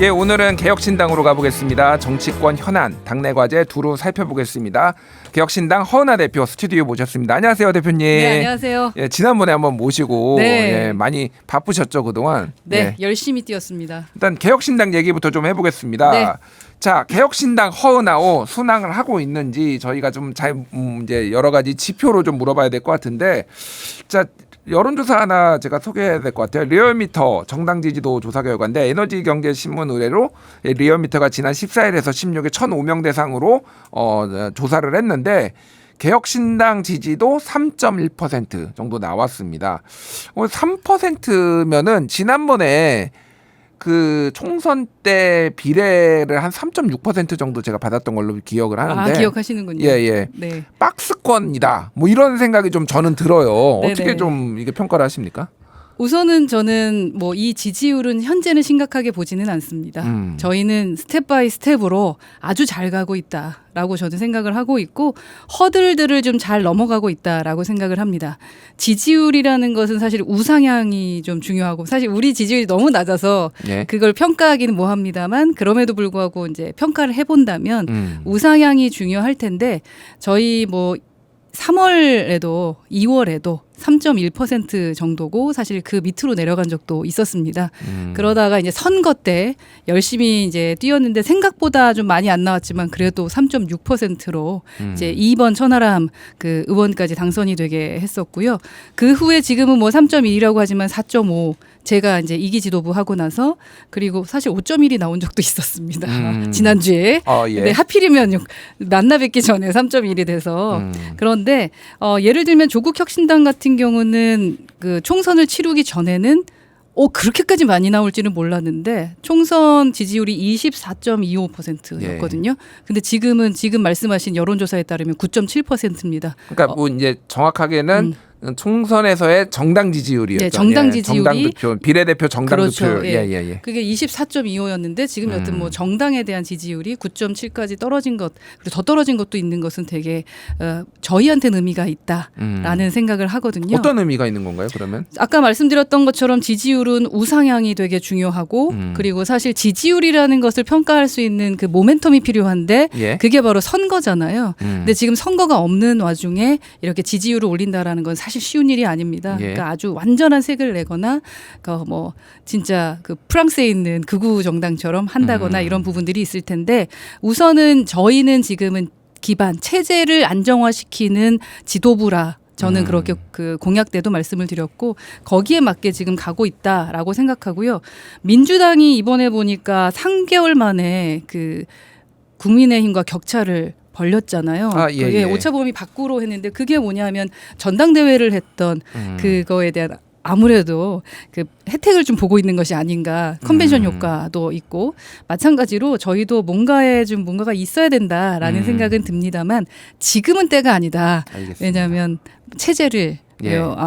예, 오늘은 개혁신당으로 가보겠습니다. 정치권 현안, 당내 과제 두루 살펴보겠습니다. 개혁신당 허은하 대표 스튜디오 모셨습니다. 안녕하세요, 대표님. 네, 안녕하세요. 예, 지난번에 한번 모시고 네. 예, 많이 바쁘셨죠, 그동안? 네, 예. 열심히 뛰었습니다. 일단 개혁신당 얘기부터 좀 해보겠습니다. 네. 자, 개혁신당 허은하오 순항을 하고 있는지 저희가 좀 잘 이제 여러 가지 지표로 좀 물어봐야 될 것 같은데, 자. 여론조사 하나 제가 소개해야 될 것 같아요. 리얼미터 정당 지지도 조사 결과인데 에너지경제신문 의뢰로 리얼미터가 지난 14일에서 16일 1,005명 대상으로 조사를 했는데 개혁신당 지지도 3.1% 정도 나왔습니다. 3%면은 지난번에 그 총선 때 비례를 한 3.6% 정도 제가 받았던 걸로 기억을 하는데. 아, 기억하시는군요. 예. 네. 박스권이다. 뭐 이런 생각이 좀 저는 들어요. 네네. 어떻게 좀 이게 평가를 하십니까? 우선은 저는 뭐 이 지지율은 현재는 심각하게 보지는 않습니다. 저희는 스텝 바이 스텝으로 아주 잘 가고 있다라고 저는 생각을 하고 있고 허들들을 좀 잘 넘어가고 있다라고 생각을 합니다. 지지율이라는 것은 사실 우상향이 좀 중요하고 사실 우리 지지율이 너무 낮아서 예. 그걸 평가하기는 뭐합니다만 그럼에도 불구하고 이제 평가를 해본다면 우상향이 중요할 텐데 저희 뭐 3월에도 2월에도 3.1% 정도고 사실 그 밑으로 내려간 적도 있었습니다. 그러다가 이제 선거 때 열심히 이제 뛰었는데 생각보다 좀 많이 안 나왔지만 그래도 3.6%로 이제 2번 천하람 그 의원까지 당선이 되게 했었고요. 그 후에 지금은 뭐 3.2라고 하지만 4.5 제가 이제 이기 지도부 하고 나서 그리고 사실 5.1이 나온 적도 있었습니다. 지난주에. 예. 근데 하필이면 만나 뵙기 전에 3.1이 돼서 그런데 예를 들면 조국 혁신당 같은 경우는 그 총선을 치르기 전에는 그렇게까지 많이 나올지는 몰랐는데 총선 지지율이 24.25%였거든요. 근데 지금 말씀하신 여론조사에 따르면 9.7%입니다. 그러니까 뭐 이제 정확하게는 총선에서의 정당 지지율이었죠. 네, 정당 지지율이 정당 득표, 비례대표 정당 그렇죠. 득표. 예. 그게 24.25였는데 지금 여튼 뭐 정당에 대한 지지율이 9.7까지 떨어진 것 그리고 더 떨어진 것도 있는 것은 되게 저희한테는 의미가 있다라는 생각을 하거든요. 어떤 의미가 있는 건가요, 그러면? 아까 말씀드렸던 것처럼 지지율은 우상향이 되게 중요하고 그리고 사실 지지율이라는 것을 평가할 수 있는 그 모멘텀이 필요한데 예. 그게 바로 선거잖아요. 근데 지금 선거가 없는 와중에 이렇게 지지율을 올린다라는 건 사실 쉬운 일이 아닙니다. 예. 그러니까 아주 완전한 색을 내거나 뭐 진짜 그 프랑스에 있는 극우 정당처럼 한다거나 이런 부분들이 있을 텐데 우선은 저희는 지금은 기반 체제를 안정화시키는 지도부라 저는 그렇게 그 공약 때도 말씀을 드렸고 거기에 맞게 지금 가고 있다라고 생각하고요. 민주당이 이번에 보니까 3개월 만에 그 국민의힘과 격차를 벌렸잖아요. 예. 오차범위 밖으로 했는데 그게 뭐냐면 전당대회를 했던 그거에 대한 아무래도 그 혜택을 좀 보고 있는 것이 아닌가 컨벤션 효과도 있고 마찬가지로 저희도 뭔가가 있어야 된다라는 생각은 듭니다만 지금은 때가 아니다. 알겠습니다. 왜냐하면 체제를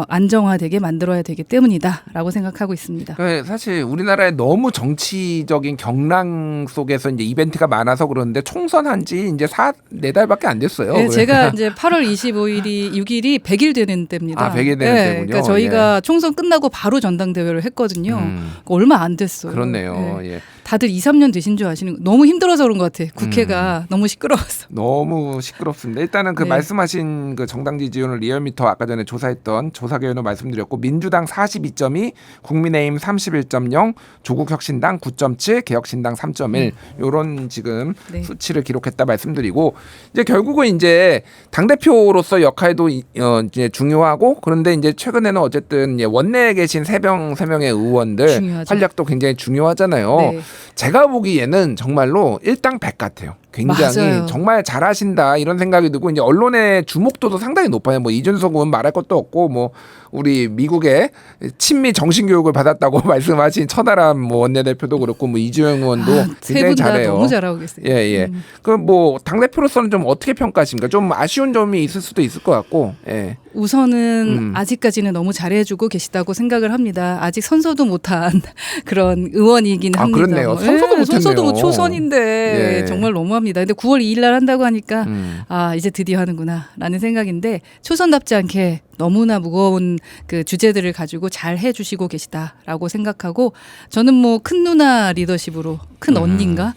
안정화되게 만들어야 되기 때문이다라고 생각하고 있습니다. 사실 우리나라에 너무 정치적인 경랑 속에서 이제 이벤트가 많아서 그러는데 총선한 지 이제 4-4달밖에 안 됐어요. 네, 제가 이제 8월 6일이 100일 되는 때입니다. 100일 되는 때군요. 그러니까 저희가 총선 끝나고 바로 전당대회를 했거든요. 얼마 안 됐어요. 그렇네요. 네. 예. 다들 2-3년 되신 줄 아시는 거 너무 힘들어서 그런 것 같아. 국회가 너무 시끄러웠어. 너무 시끄럽습니다. 일단은 그 네. 말씀하신 그 정당 지지율을 리얼미터 아까 전에 조사했던 조사 결과는 말씀드렸고 민주당 42.2, 국민의힘 31.0, 조국혁신당 9.7, 개혁신당 3.1 요런 지금 네. 수치를 기록했다 말씀드리고 이제 결국은 이제 당 대표로서 역할도 이제 중요하고 그런데 이제 최근에는 어쨌든 원내에 계신 세 명의 의원들 중요하죠. 활약도 굉장히 중요하잖아요. 네. 제가 보기에는 정말로 일당백 같아요. 굉장히 맞아요. 정말 잘하신다 이런 생각이 들고 이제 언론의 주목도도 상당히 높아요. 뭐 이준석 의원 말할 것도 없고 뭐 우리 미국의 친미 정신 교육을 받았다고 말씀하신 천하람 뭐 원내대표도 그렇고 뭐 이주영 의원도 굉장히 잘해요. 너무 잘하고 계세요. 예. 그럼 뭐 당 대표로서는 좀 어떻게 평가하십니까? 좀 아쉬운 점이 있을 수도 있을 것 같고. 예. 우선은 아직까지는 너무 잘해주고 계시다고 생각을 합니다. 아직 선서도 못한 그런 의원이긴 합니다. 그렇네요. 선서도 못했네요. 선서도 못 초선인데 예. 정말 너무합니다. 합니다. 근데 9월 2일 날 한다고 하니까 아 이제 드디어 하는구나라는 생각인데 초선답지 않게 너무나 무거운 그 주제들을 가지고 잘 해주시고 계시다라고 생각하고 저는 뭐 큰 누나 리더십으로 큰 언니인가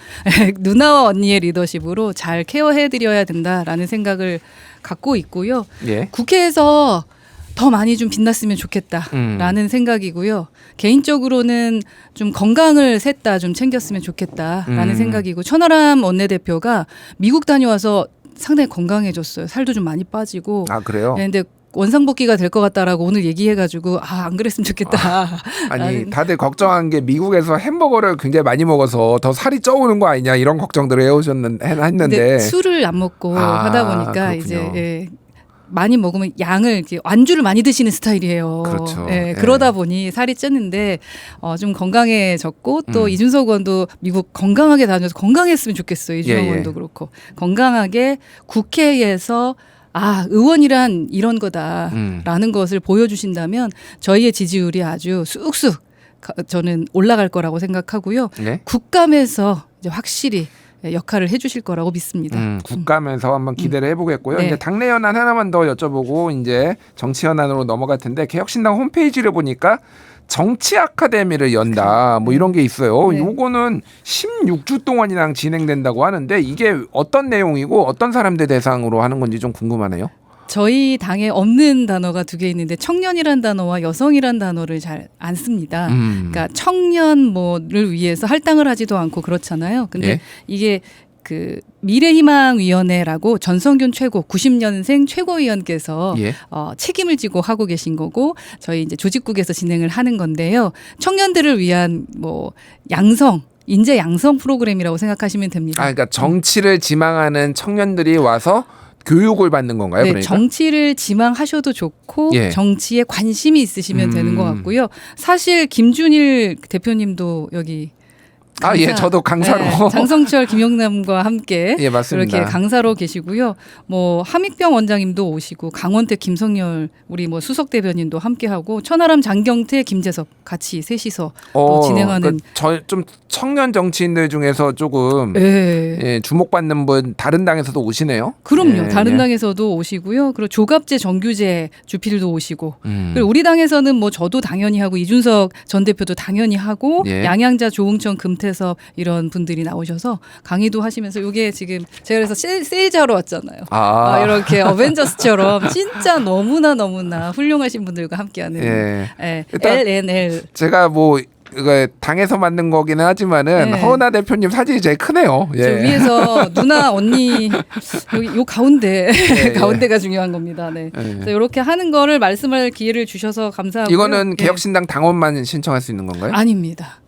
누나와 언니의 리더십으로 잘 케어해드려야 된다라는 생각을 갖고 있고요. 예. 국회에서 더 많이 좀 빛났으면 좋겠다라는 생각이고요. 개인적으로는 좀 건강을 셋 다 좀 챙겼으면 좋겠다라는 생각이고 천하람 원내대표가 미국 다녀와서 상당히 건강해졌어요. 살도 좀 많이 빠지고. 아 그래요? 네, 근데 원상복귀가 될 것 같다라고 오늘 얘기해가지고 안 그랬으면 좋겠다. 아니 다들 걱정한 게 미국에서 햄버거를 굉장히 많이 먹어서 더 살이 쪄오는 거 아니냐 이런 걱정들을 했는데 근데 술을 안 먹고 하다 보니까 그렇군요. 이제 예, 많이 먹으면 양을 이렇게 안주를 많이 드시는 스타일이에요. 그렇죠. 예, 예. 그러다 보니 살이 쪘는데 좀 건강해졌고 또 이준석 의원도 미국 건강하게 다녀서 건강했으면 좋겠어요. 이준석 예, 예. 의원도 그렇고 건강하게 국회에서 의원이란 이런 거다라는 것을 보여주신다면 저희의 지지율이 아주 쑥쑥 저는 올라갈 거라고 생각하고요. 네? 국감에서 이제 확실히 역할을 해주실 거라고 믿습니다. 국감에서 한번 기대를 해보겠고요. 네. 이제 당내 현안 하나만 더 여쭤보고 이제 정치 현안으로 넘어갈 텐데 개혁신당 홈페이지를 보니까 정치 아카데미를 연다 뭐 이런 게 있어요. 네. 요거는 16주 동안이나 진행된다고 하는데 이게 어떤 내용이고 어떤 사람들 대상으로 하는 건지 좀 궁금하네요. 저희 당에 없는 단어가 두 개 있는데 청년이란 단어와 여성이란 단어를 잘 안 씁니다. 그러니까 청년 뭐를 위해서 할당을 하지도 않고 그렇잖아요. 근데 예? 이게 그 미래희망위원회라고 전성균 최고 90년생 최고위원께서 예. 책임을 지고 하고 계신 거고 저희 이제 조직국에서 진행을 하는 건데요. 청년들을 위한 뭐 양성 인재 양성 프로그램이라고 생각하시면 됩니다. 그러니까 정치를 지망하는 청년들이 와서 교육을 받는 건가요? 네, 그러니까? 정치를 지망하셔도 좋고 예. 정치에 관심이 있으시면 되는 것 같고요. 사실 김준일 대표님도 여기 예, 저도 강사로. 네, 장성철, 김영남과 함께 예, 맞습니다. 이렇게 강사로 계시고요. 뭐 함익병 원장님도 오시고 강원택, 김성열 우리 뭐 수석 대변인도 함께하고 천하람, 장경태, 김재섭 같이 셋이서 또 진행하는. 좀 청년 정치인들 중에서 조금 예, 주목받는 분 다른 당에서도 오시네요. 그럼요. 예, 다른 예. 당에서도 오시고요. 그리고 조갑재, 정규재 주필도 오시고. 그리고 우리 당에서는 뭐 저도 당연히 하고 이준석 전 대표도 당연히 하고 예. 양양자, 조응천, 금태섭 이런 분들이 나오셔서 강의도 하시면서 이게 지금 제가 그래서 세일즈 하러 왔잖아요. 이렇게 어벤져스처럼 진짜 너무나 훌륭하신 분들과 함께하는 예. 일단 LNL. 제가 뭐 이거 당에서 만든 거기는 하지만은 네. 허은하 대표님 사진이 제일 크네요. 예. 저 위에서 누나 언니 여기 요 가운데 예. 가운데가 중요한 겁니다. 네. 그래서 이렇게 하는 거를 말씀할 기회를 주셔서 감사하고요. 이거는 예. 개혁신당 당원만 신청할 수 있는 건가요? 아닙니다.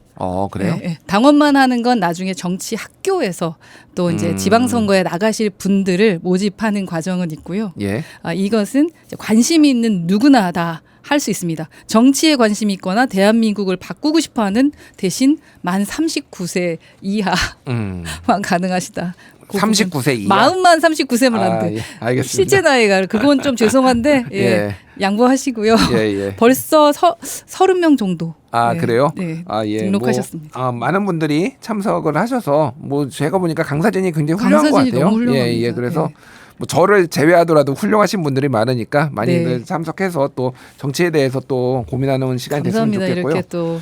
그래요? 예, 예. 당원만 하는 건 나중에 정치 학교에서 또 이제 지방선거에 나가실 분들을 모집하는 과정은 있고요. 예. 이것은 이제 관심이 있는 누구나 다 할 수 있습니다. 정치에 관심이 있거나 대한민국을 바꾸고 싶어하는 대신 만 39세 이하만 가능하시다. 39세 이하. 마음만 39세면 안 돼. 예. 알겠습니다. 실제 나이가 그건 좀 죄송한데 예. 예. 양보하시고요. 예. 벌써 30명 정도. 네. 그래요? 네. 예. 등록하셨습니다. 많은 분들이 참석을 하셔서 뭐 제가 보니까 강사진이 굉장히 훌륭한 것 강사진이 같아요. 너무 훌륭합니다. 예. 그래서 네. 뭐 저를 제외하더라도 훌륭하신 분들이 많으니까 많이들 네. 참석해서 또 정치에 대해서 또 고민하는 시간이 됐으면 감사합니다. 좋겠고요. 이렇게 또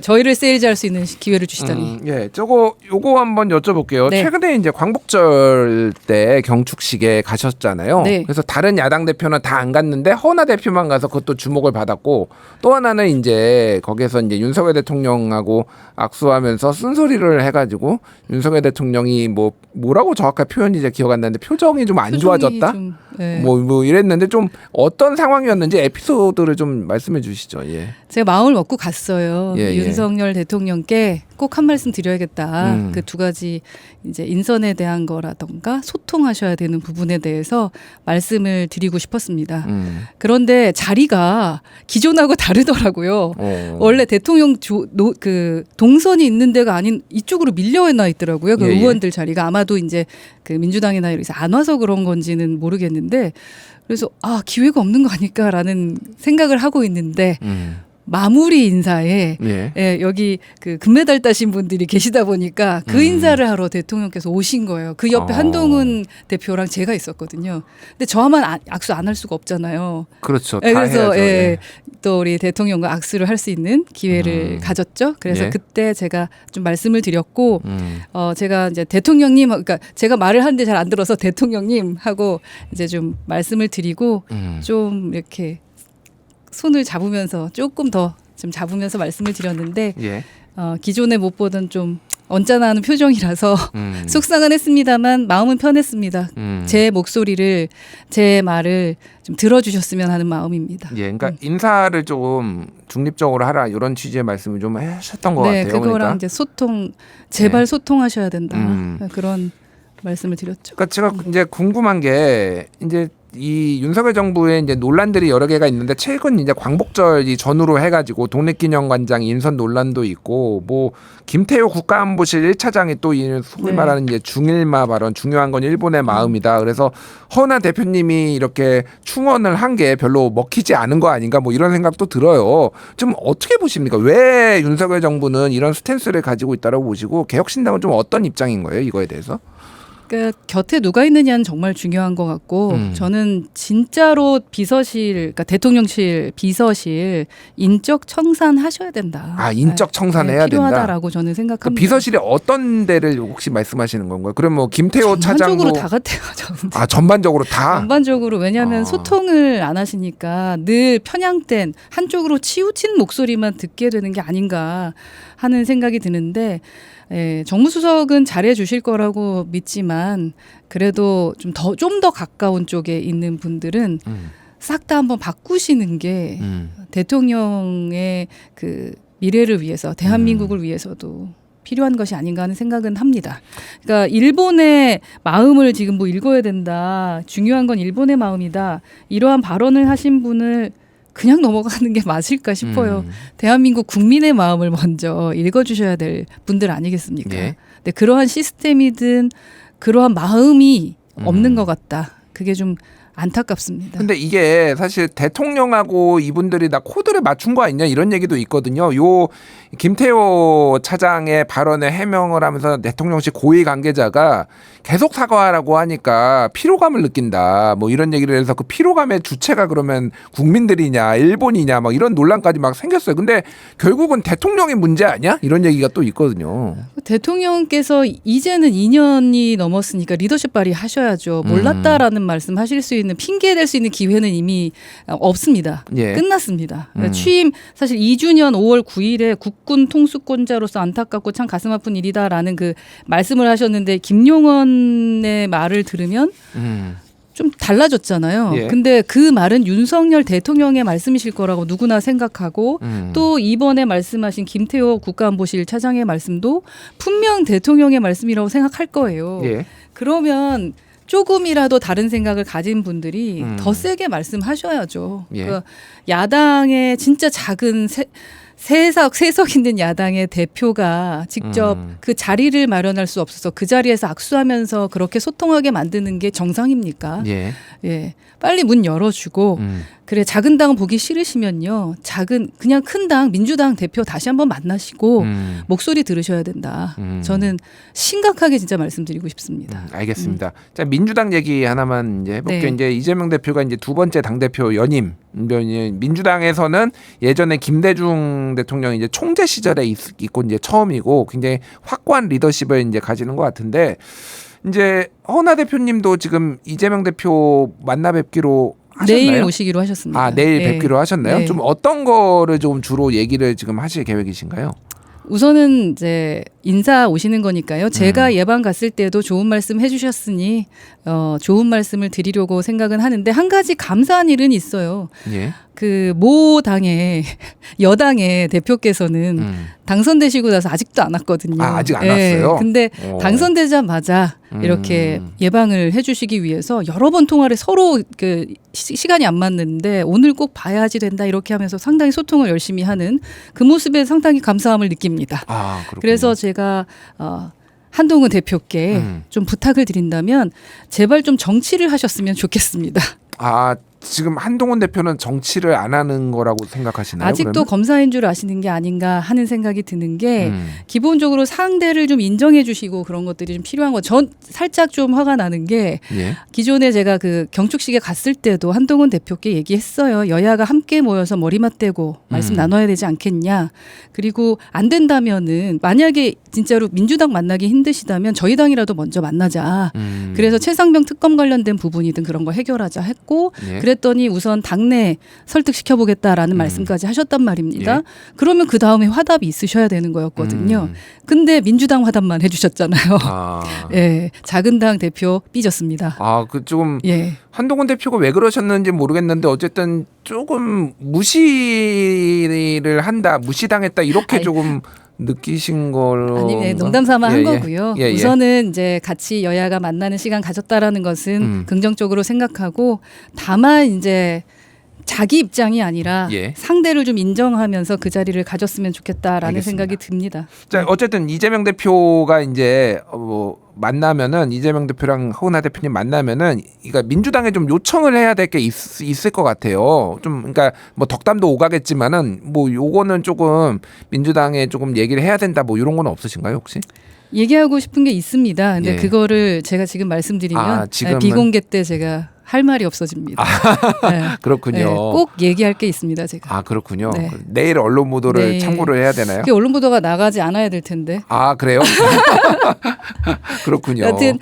저희를 세일즈할 수 있는 기회를 주시다니. 예, 요거 한번 여쭤볼게요. 네. 최근에 이제 광복절 때 경축식에 가셨잖아요. 네. 그래서 다른 야당 대표는 다 안 갔는데 허은하 대표만 가서 그것도 주목을 받았고 또 하나는 이제 거기서 이제 윤석열 대통령하고 악수하면서 쓴소리를 해가지고 윤석열 대통령이 뭐라고 정확한 표현이 이제 기억 안 나는데 표정이 좀 안 좋아졌다. 좀, 네. 뭐 이랬는데 좀 어떤 상황이었는지 에피소드를 좀 말씀해 주시죠. 예. 제가 마음을 먹고 갔어요. 예. 윤석열 대통령께 꼭 한 말씀 드려야겠다. 그 두 가지 이제 인선에 대한 거라던가 소통하셔야 되는 부분에 대해서 말씀을 드리고 싶었습니다. 그런데 자리가 기존하고 다르더라고요. 원래 대통령 그 동선이 있는 데가 아닌 이쪽으로 밀려나 있더라고요. 그 예. 의원들 자리가 아마도 이제 그 민주당이나 이래서 안 와서 그런 건지는 모르겠는데 그래서 기회가 없는 거 아닐까라는 생각을 하고 있는데 마무리 인사에 예. 예, 여기 그 금메달 따신 분들이 계시다 보니까 그 인사를 하러 대통령께서 오신 거예요. 그 옆에 한동훈 대표랑 제가 있었거든요. 근데 저만 악수 안 할 수가 없잖아요. 그렇죠. 예, 다 그래서 해야죠. 예, 또 우리 대통령과 악수를 할 수 있는 기회를 가졌죠. 그래서 예. 그때 제가 좀 말씀을 드렸고 제가 이제 대통령님, 그러니까 제가 말을 하는데 잘 안 들어서 대통령님 하고 이제 좀 말씀을 드리고 좀 이렇게 손을 잡으면서 조금 더 좀 잡으면서 말씀을 드렸는데 예. 기존에 못 보던 좀 언짢아하는 표정이라서 속상은 했습니다만 마음은 편했습니다. 제 목소리를 제 말을 좀 들어주셨으면 하는 마음입니다. 예, 그러니까 인사를 좀 중립적으로 하라 이런 취지의 말씀을 좀 하셨던 것 네, 같아요. 그거랑 그러니까. 이제 소통 제발 네. 소통하셔야 된다 그런 말씀을 드렸죠. 그러니까 제가 이제 궁금한 게 이제 이 윤석열 정부의 이제 논란들이 여러 개가 있는데 최근 이제 광복절 이 전후로 해가지고 독립기념관장 인선 논란도 있고 뭐 김태효 국가안보실 1차장이 또 이 소위 네. 말하는 이제 중일마 발언 중요한 건 일본의 마음이다. 그래서 허은하 대표님이 이렇게 충원을 한 게 별로 먹히지 않은 거 아닌가 뭐 이런 생각도 들어요. 좀 어떻게 보십니까? 왜 윤석열 정부는 이런 스탠스를 가지고 있다고 보시고 개혁신당은 좀 어떤 입장인 거예요? 이거에 대해서? 그러니까 곁에 누가 있느냐는 정말 중요한 것 같고 저는 진짜로 비서실, 그러니까 대통령실 비서실 인적 청산하셔야 된다. 아, 인적 청산해야 된다. 필요하다라고 저는 생각합니다. 그 비서실에 어떤 데를 혹시 말씀하시는 건가요? 그럼 뭐 김태호 차장도 전반적으로 다 같아요. 저는. 아 전반적으로 다. 전반적으로 왜냐하면 아. 소통을 안 하시니까 늘 편향된 한쪽으로 치우친 목소리만 듣게 되는 게 아닌가 하는 생각이 드는데 예, 정무수석은 잘해 주실 거라고 믿지만 그래도 좀 더 가까운 쪽에 있는 분들은 싹 다 한번 바꾸시는 게 대통령의 그 미래를 위해서 대한민국을 위해서도 필요한 것이 아닌가 하는 생각은 합니다. 그러니까 일본의 마음을 지금 뭐 읽어야 된다. 중요한 건 일본의 마음이다. 이러한 발언을 하신 분을 그냥 넘어가는 게 맞을까 싶어요. 대한민국 국민의 마음을 먼저 읽어주셔야 될 분들 아니겠습니까? 예. 근데 그러한 시스템이든 그러한 마음이 없는 것 같다. 그게 좀 안타깝습니다. 근데 이게 사실 대통령하고 이분들이 다 코드를 맞춘 거 아니냐 이런 얘기도 있거든요. 요 김태호 차장의 발언에 해명을 하면서 대통령실 고위 관계자가 계속 사과하라고 하니까 피로감을 느낀다. 뭐 이런 얘기를 해서 그 피로감의 주체가 그러면 국민들이냐 일본이냐 막 이런 논란까지 막 생겼어요. 근데 결국은 대통령의 문제 아니야? 이런 얘기가 또 있거든요. 대통령께서 이제는 2년이 넘었으니까 리더십 발휘하셔야죠. 몰랐다라는 말씀 하실 수 있는 핑계 댈 수 있는 기회는 이미 없습니다. 예. 끝났습니다. 취임 사실 2주년 5월 9일에 국군 통수권자로서 안타깝고 참 가슴 아픈 일이다라는 그 말씀을 하셨는데 김용원의 말을 들으면 좀 달라졌잖아요. 예. 근데 그 말은 윤석열 대통령의 말씀이실 거라고 누구나 생각하고 또 이번에 말씀하신 김태호 국가안보실 차장의 말씀도 분명 대통령의 말씀이라고 생각할 거예요. 예. 그러면 조금이라도 다른 생각을 가진 분들이 더 세게 말씀하셔야죠. 예. 그러니까 야당의 진짜 작은 세석 있는 야당의 대표가 직접 그 자리를 마련할 수 없어서 그 자리에서 악수하면서 그렇게 소통하게 만드는 게 정상입니까? 예. 예. 빨리 문 열어주고 그래 작은 당은 보기 싫으시면요. 그냥 큰 당 민주당 대표 다시 한번 만나시고 목소리 들으셔야 된다. 저는 심각하게 진짜 말씀드리고 싶습니다. 알겠습니다. 자 민주당 얘기 하나만 이제 해볼게요. 네. 이제 이재명 대표가 이제 두 번째 당 대표 연임. 민주당에서는 예전에 김대중 대통령이 이제 총재 시절에 있고 이제 처음이고 굉장히 확고한 리더십을 이제 가지는 것 같은데 이제 허은하 대표님도 지금 이재명 대표 만나 뵙기로 하셨나요? 내일 오시기로 하셨습니다. 아 내일 네. 뵙기로 하셨나요? 네. 좀 어떤 거를 좀 주로 얘기를 지금 하실 계획이신가요? 우선은 이제 인사 오시는 거니까요. 제가 예방 갔을 때도 좋은 말씀 해주셨으니 좋은 말씀을 드리려고 생각은 하는데 한 가지 감사한 일은 있어요. 예. 그 모 당의 여당의 대표께서는 당선되시고 나서 아직도 안 왔거든요. 아, 아직 안 왔어요? 근데 오. 당선되자마자 이렇게 예방을 해주시기 위해서 여러 번 통화를 서로 그 시간이 안 맞는데 오늘 꼭 봐야지 된다 이렇게 하면서 상당히 소통을 열심히 하는 그 모습에 상당히 감사함을 느낍니다. 아, 그렇군요. 그래서 제가 한동훈 대표께 좀 부탁을 드린다면 제발 좀 정치를 하셨으면 좋겠습니다. 아 지금 한동훈 대표는 정치를 안 하는 거라고 생각하시나요? 아직도 그러면? 검사인 줄 아시는 게 아닌가 하는 생각이 드는 게 음. 기본적으로 상대를 좀 인정해 주시고 그런 것들이 좀 필요한 거. 전 살짝 좀 화가 나는 게 예. 기존에 제가 그 경축식에 갔을 때도 한동훈 대표께 얘기했어요. 여야가 함께 모여서 머리맡 대고 말씀 나눠야 되지 않겠냐. 그리고 안 된다면은 만약에 진짜로 민주당 만나기 힘드시다면 저희 당이라도 먼저 만나자. 그래서 최상병 특검 관련된 부분이든 그런 거 해결하자 했고 예. 그랬더니 우선 당내 설득시켜보겠다라는 말씀까지 하셨단 말입니다. 예. 그러면 그 다음에 화답이 있으셔야 되는 거였거든요. 근데 민주당 화답만 해주셨잖아요. 아. 예, 작은 당 대표 삐졌습니다. 아, 그 조금 예. 한동훈 대표가 왜 그러셨는지 모르겠는데 어쨌든 조금 무시를 한다, 무시당했다 이렇게 아니, 조금 느끼신 걸로. 아니, 네, 농담삼아 한 예, 예. 거고요. 예, 예. 우선은 이제 같이 여야가 만나는 시간 가졌다라는 것은 긍정적으로 생각하고 다만 이제 자기 입장이 아니라 예. 상대를 좀 인정하면서 그 자리를 가졌으면 좋겠다라는 알겠습니다. 생각이 듭니다. 자, 어쨌든 이재명 대표가 이제 만나면은 이재명 대표랑 허은하 대표님 만나면은 그러니까 민주당에 좀 요청을 해야 될 게 있을 것 같아요. 좀 그러니까 뭐 덕담도 오가겠지만은 뭐 요거는 조금 민주당에 조금 얘기를 해야 된다 뭐 이런 건 없으신가요 혹시? 얘기하고 싶은 게 있습니다. 근데 예. 그거를 제가 지금 말씀드리면 아, 지금은- 비공개 때 제가 할 말이 없어집니다. 네. 그렇군요. 네, 꼭 얘기할 게 있습니다. 제가. 아, 그렇군요. 네. 내일 언론 보도를 네. 참고를 해야 되나요? 그게 언론 보도가 나가지 않아야 될 텐데. 아, 그래요? 그렇군요. 여튼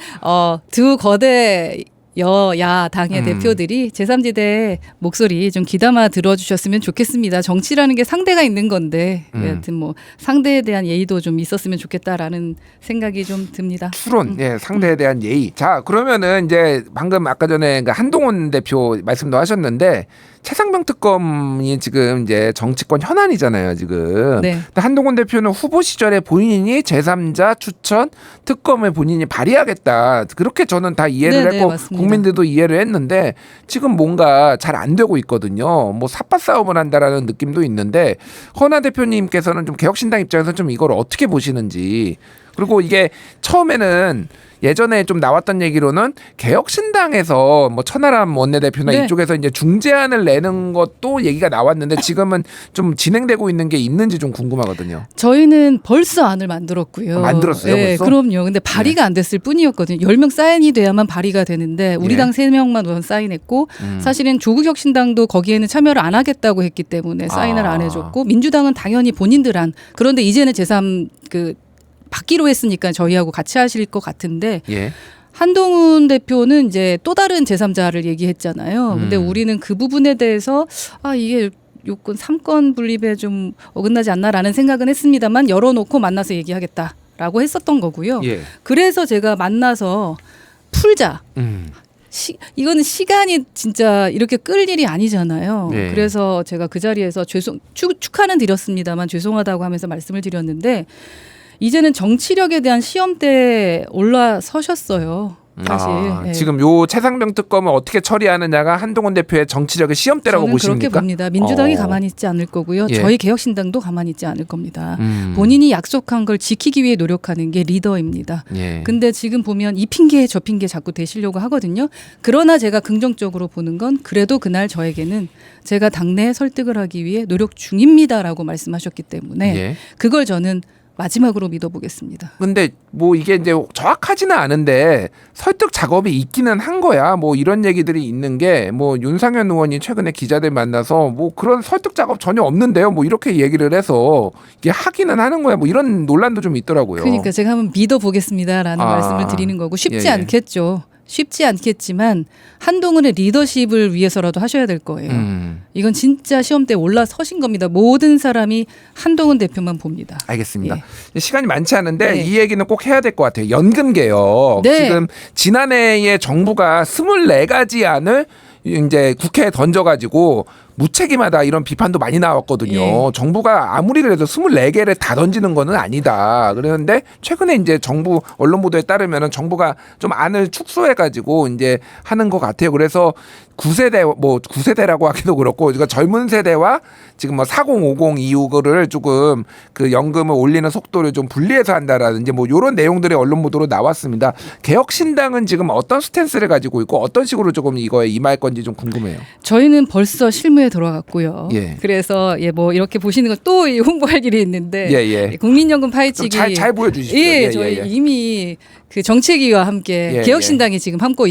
두 거대 여야 당의 음. 대표들이 제3지대 목소리 좀 귀담아 들어주셨으면 좋겠습니다. 정치라는 게 상대가 있는 건데 여튼 뭐 상대에 대한 예의도 좀 있었으면 좋겠다라는 생각이 좀 듭니다. 추론, 예, 상대에 대한 예의. 자, 그러면은 이제 방금 아까 전에 그 한동훈 대표 말씀도 하셨는데 최상병 특검이 지금 이제 정치권 현안이잖아요, 지금. 네. 근데 한동훈 대표는 후보 시절에 본인이 제3자 추천 특검을 본인이 발의하겠다. 그렇게 저는 다 이해를 네, 네, 했고 맞습니다. 국민들도 이해를 했는데 지금 뭔가 잘 안 되고 있거든요. 뭐 삿바 싸움을 한다라는 느낌도 있는데 허은하 대표님께서는 좀 개혁신당 입장에서 좀 이걸 어떻게 보시는지. 그리고 이게 처음에는 예전에 좀 나왔던 얘기로는 개혁신당에서 뭐 천하람 원내대표나 네. 이쪽에서 이제 중재안을 내는 것도 얘기가 나왔는데 지금은 좀 진행되고 있는 게 있는지 좀 궁금하거든요. 저희는 벌써 안을 만들었고요. 만들었어요, 네, 벌써? 그럼요. 근데 발의가 안 됐을 뿐이었거든요. 10명 사인이 돼야만 발의가 되는데 우리 예. 당 3명만 우선 사인했고 사실은 조국혁신당도 거기에는 참여를 안 하겠다고 했기 때문에 사인을 안 해줬고 민주당은 당연히 본인들 안. 그런데 이제는 제3 받기로 했으니까 저희하고 같이 하실 것 같은데 예. 한동훈 대표는 이제 또 다른 제3자를 얘기했잖아요. 근데 우리는 그 부분에 대해서 이게 요건 3건 분립에 좀 어긋나지 않나라는 생각은 했습니다만 열어놓고 만나서 얘기하겠다라고 했었던 거고요. 예. 그래서 제가 만나서 풀자. 이거는 시간이 진짜 이렇게 끌 일이 아니잖아요. 네. 그래서 제가 그 자리에서 축하는 드렸습니다만 죄송하다고 하면서 말씀을 드렸는데 이제는 정치력에 대한 시험대에 올라서셨어요. 사실. 네. 지금 요 최상병 특검을 어떻게 처리하느냐가 한동훈 대표의 정치력의 시험대라고 저는 보십니까? 그렇게 봅니다. 민주당이 가만히 있지 않을 거고요. 예. 저희 개혁신당도 가만히 있지 않을 겁니다. 본인이 약속한 걸 지키기 위해 노력하는 게 리더입니다. 예. 근데 지금 보면 이 핑계 저 핑계 자꾸 대시려고 하거든요. 그러나 제가 긍정적으로 보는 건 그래도 그날 저에게는 제가 당내에 설득을 하기 위해 노력 중입니다라고 말씀하셨기 때문에 예. 그걸 저는 마지막으로 믿어보겠습니다. 근데 뭐 이게 이제 정확하지는 않은데 설득 작업이 있기는 한 거야. 뭐 이런 얘기들이 있는 게 뭐 윤상현 의원이 최근에 기자들 만나서 뭐 그런 설득 작업 전혀 없는데요. 뭐 이렇게 얘기를 해서 이게 하기는 하는 거야. 뭐 이런 논란도 좀 있더라고요. 그러니까 제가 한번 믿어보겠습니다라는 말씀을 드리는 거고 쉽지 예. 않겠죠. 쉽지 않겠지만 한동훈의 리더십을 위해서라도 하셔야 될 거예요. 이건 진짜 시험대에 올라서신 겁니다. 모든 사람이 한동훈 대표만 봅니다. 알겠습니다. 예. 시간이 많지 않은데 네. 이 얘기는 꼭 해야 될 것 같아요. 연금 개혁. 네. 지금 지난해에 정부가 24가지 안을 이제 국회에 던져가지고 무책임하다 이런 비판도 많이 나왔거든요. 예. 정부가 아무리 그래도 24개를 다 던지는 거는 아니다. 그런데 최근에 이제 정부 언론 보도에 따르면은 정부가 좀 안을 축소해가지고 이제 하는 것 같아요. 그래서 9세대라고 하기도 그렇고, 그러니까 젊은 세대와 지금 뭐 4050 이후를 조금 그 연금을 올리는 속도를 좀 분리해서 한다라든지 뭐 이런 내용들이 언론 보도로 나왔습니다. 개혁신당은 지금 어떤 스탠스를 가지고 있고 어떤 식으로 조금 이거에 임할 건지 좀 궁금해요. 저희는 벌써 실무에 들어갔고요. 예. 그래서 뭐 이렇게 보시는 건 또 홍보할 일이 있는데 예. 국민연금 파헤치기 잘 보여주십시오. 예, 저희 이미 그 정책위와 함께 개혁신당이 지금 함께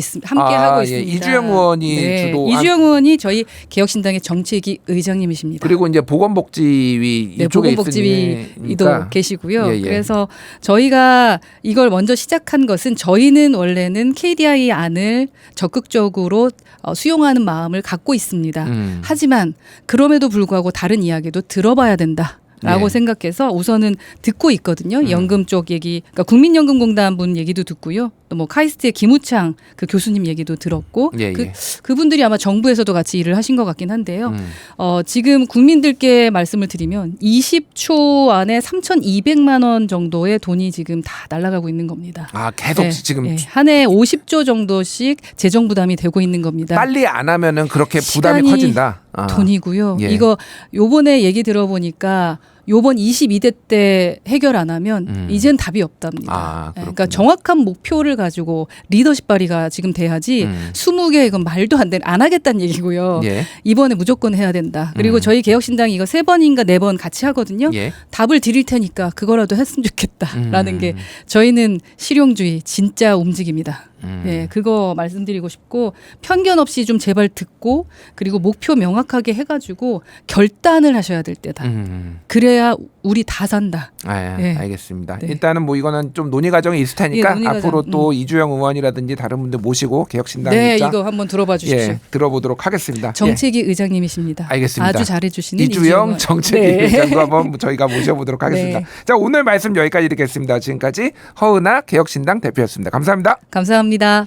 하고 있습니다. 이주영 의원이 주도 이주영 의원이 저희 개혁신당의 정책위 의장님이십니다. 그리고 이제 보건복지위 이쪽에 보건복지위도 있으니까 계시고요. 예. 그래서 저희가 이걸 먼저 시작한 것은 저희는 원래는 KDI 안을 적극적으로 수용하는 마음을 갖고 있습니다. 하지만 그럼에도 불구하고 다른 이야기도 들어봐야 된다라고 생각해서 우선은 듣고 있거든요. 연금 쪽 얘기, 그러니까 국민연금공단 분 얘기도 듣고요. 또 뭐 카이스트의 김우창 그 교수님 얘기도 들었고 그분들이 아마 정부에서도 같이 일을 하신 것 같긴 한데요. 지금 국민들께 말씀을 드리면 20초 안에 3,200만 원 정도의 돈이 지금 다 날아가고 있는 겁니다. 아 계속 지금 한 해에 50조 정도씩 재정 부담이 되고 있는 겁니다. 빨리 안 하면은 그렇게 부담이 커진다. 돈이고요. 이거 요번에 얘기 들어보니까 요번 22대 때 해결 안 하면 이젠 답이 없답니다. 그러니까 정확한 목표를 가지고 리더십 발휘가 지금 돼야지 20개 이건 말도 안 하겠다는 얘기고요. 이번에 무조건 해야 된다. 그리고 저희 개혁신당이 이거 3번인가 4번 같이 하거든요. 답을 드릴 테니까 그거라도 했으면 좋겠다라는 게 저희는 실용주의 진짜 움직입니다. 그거 말씀드리고 싶고 편견 없이 좀 제발 듣고 그리고 목표 명확하게 해가지고 결단을 하셔야 될 때다. 그래야 우리 다 산다. 알겠습니다. 일단은 뭐 이거는 좀 논의 과정이 있을 테니까 앞으로 또 이주영 의원이라든지 다른 분들 모시고 개혁신당 입장 이거 한번 들어봐 주십시오. 들어보도록 하겠습니다. 정책위 의장님이십니다. 알겠습니다. 아주 잘해주시는 이주영 정책위 의장도 한번 저희가 모셔보도록 하겠습니다. 자, 오늘 말씀 여기까지 듣겠습니다. 지금까지 허은하 개혁신당 대표였습니다. 감사합니다. 감사합니다.